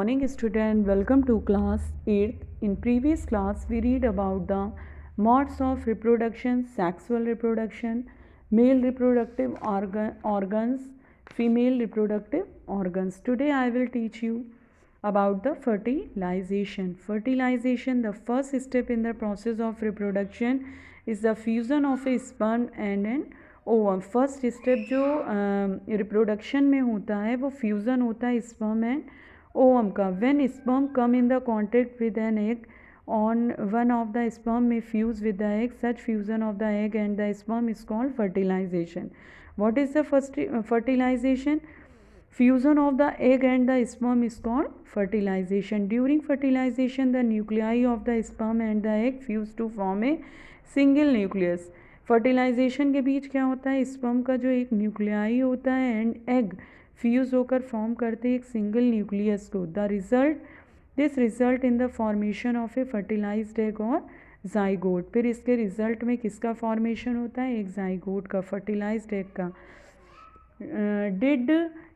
Morning student, welcome to class 8th. In previous class we read about the modes of reproduction, sexual reproduction, male reproductive organs, female reproductive organs. Today I will teach you about the fertilization. Fertilization, the first step in the process of reproduction is the fusion of a sperm and an ovum. First step जो reproduction में होता है वो fusion होता है sperm and ovum का. When sperm come in the contact with an egg on one of the sperm may fuse with the egg. Such fusion of the egg and the sperm is called fertilization. What is the first fertilization? Fusion of the egg and the sperm is called fertilization. During fertilization, the nuclei of the sperm and the egg fuse to form a single nucleus. Fertilization के बीच क्या होता है, sperm का जो एक nuclei होता है एंड एग फ्यूज़ होकर फॉर्म करते हैं एक सिंगल न्यूक्लियस को. This result in the formation of a fertilized egg और जाइगोट. फिर इसके रिजल्ट में किसका फॉर्मेशन होता है, एक जाइगोट का, फर्टिलाइज्ड एग का. Did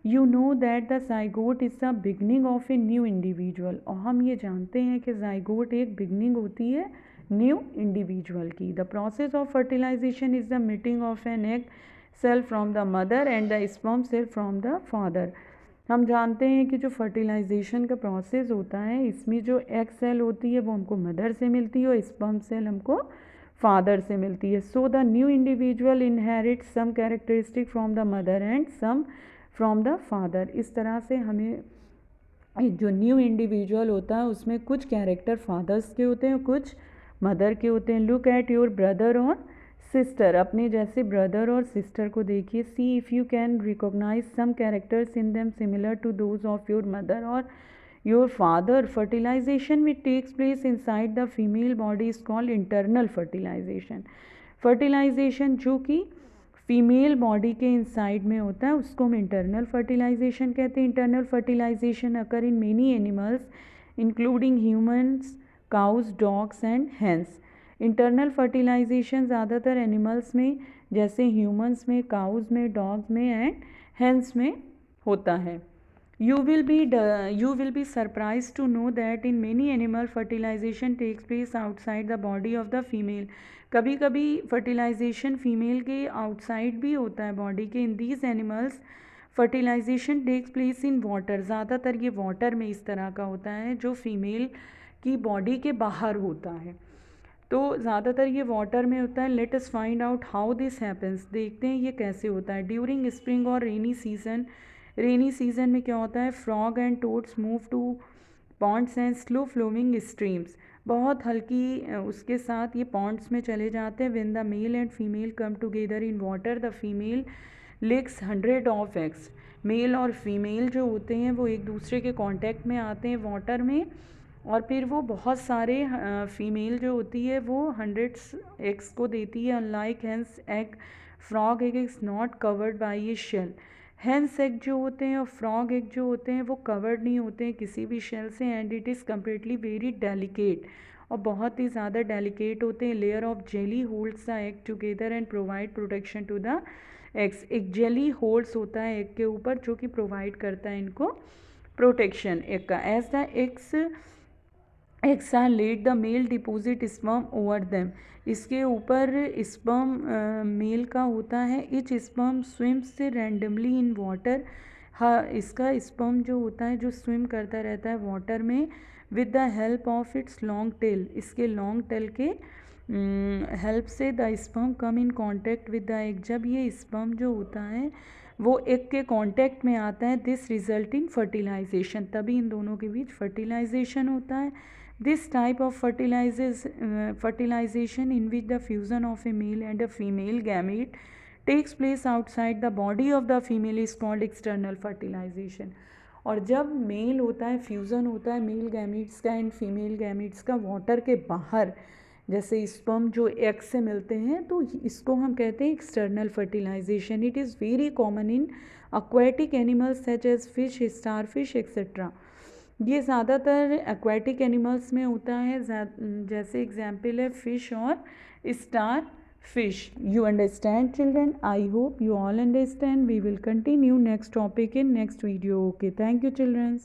you know that the zygote is the beginning of a new individual. और हम ये जानते हैं कि जाइगोट एक बिगनिंग होती है न्यू इंडिविजुअल की. The process of fertilization is the meeting of an egg cell from the mother and the sperm cell from the father. हम जानते हैं कि जो फर्टिलाइजेशन का प्रोसेस होता है इसमें जो एग सेल होती है वो हमको मदर से मिलती है और स्पर्म सेल हमको फादर से मिलती है. So the new individual inherit some characteristic from the mother and some from the father. इस तरह से हमें जो न्यू इंडिविजुअल होता है उसमें कुछ कैरेक्टर फादर्स के होते हैं, कुछ मदर के होते हैं. लुक एट योर ब्रदर और सिस्टर. अपने जैसे ब्रदर और सिस्टर को देखिए. See if you can recognise some characters in them similar to those of your mother और your father. Fertilisation which takes place inside the female body is called internal fertilisation. Fertilisation जो कि female body के inside में होता है उसको हम internal fertilization कहते हैं. Internal fertilization occur in many animals including humans, cows, dogs and hens. Internal fertilization ज़्यादातर एनिमल्स में जैसे ह्यूमन्स में, काउज में, डॉग्स में एंड हैंस में होता है. You will be surprised to know that in many animal fertilization takes place outside the body of the female. कभी कभी फर्टिलाइजेशन फीमेल के आउटसाइड भी होता है बॉडी के. In these animals fertilization takes place in water. ज़्यादातर ये water में इस तरह का होता है जो फीमेल की बॉडी के बाहर होता है, तो ज़्यादातर ये वाटर में होता है. Let us find out how this happens. देखते हैं ये कैसे होता है. ड्यूरिंग स्प्रिंग और रेनी सीजन. रेनी सीजन में क्या होता है, frog and toads move to ponds and slow flowing streams. बहुत हल्की उसके साथ ये पॉन्ड्स में चले जाते हैं. When the male and female come together in water the female lays 100 of eggs. Male और फीमेल जो होते हैं वो एक दूसरे के कांटेक्ट में आते हैं वाटर में और फिर वो बहुत सारे फीमेल जो होती है वो 100 एग्स को देती है. Unlike hens egg, frog egg is not covered by a shell. Hens egg जो होते हैं और फ्रॉग एग जो होते हैं वो कवर्ड नहीं होते हैं किसी भी शेल से. And it is completely very delicate, और बहुत ही ज़्यादा डेलिकेट होते हैं. Layer of jelly holds the egg together and provide protection to the eggs. एक जेली होल्ड्स होता है एग के ऊपर जो कि प्रोवाइड करता है इनको प्रोटेक्शन एग का. As the eggs are laid the male deposit sperm over them. इसके ऊपर स्पर्म मेल का होता है. Each sperm swims randomly in water. हाँ, इसका स्पर्म जो होता है जो स्विम करता रहता है वाटर में with the help of its long tail. इसके लॉन्ग टेल के हेल्प से the sperm come in contact with the egg. जब ये स्पर्म जो होता है वो एग के कांटेक्ट में आता है दिस रिजल्ट इन फर्टिलाइजेशन. तभी इन दोनों के बीच फर्टिलाइजेशन होता है. This type of fertilization in which the fusion of a male and a female gamete takes place outside the body of the female is called external fertilization. और जब mail होता है, fusion होता है मेल गैमीट्स का and female gametes का water के बाहर, जैसे स्पर्म जो एग से मिलते हैं, तो इसको हम कहते हैं external fertilization. It is very common in aquatic animals such as fish, starfish etc. ये ज़्यादातर एक्वाटिक एनिमल्स में होता है, जैसे एग्जाम्पल है फिश और star fish. You understand, children? I hope you all understand. We will continue next topic in next video. Okay, thank you, children.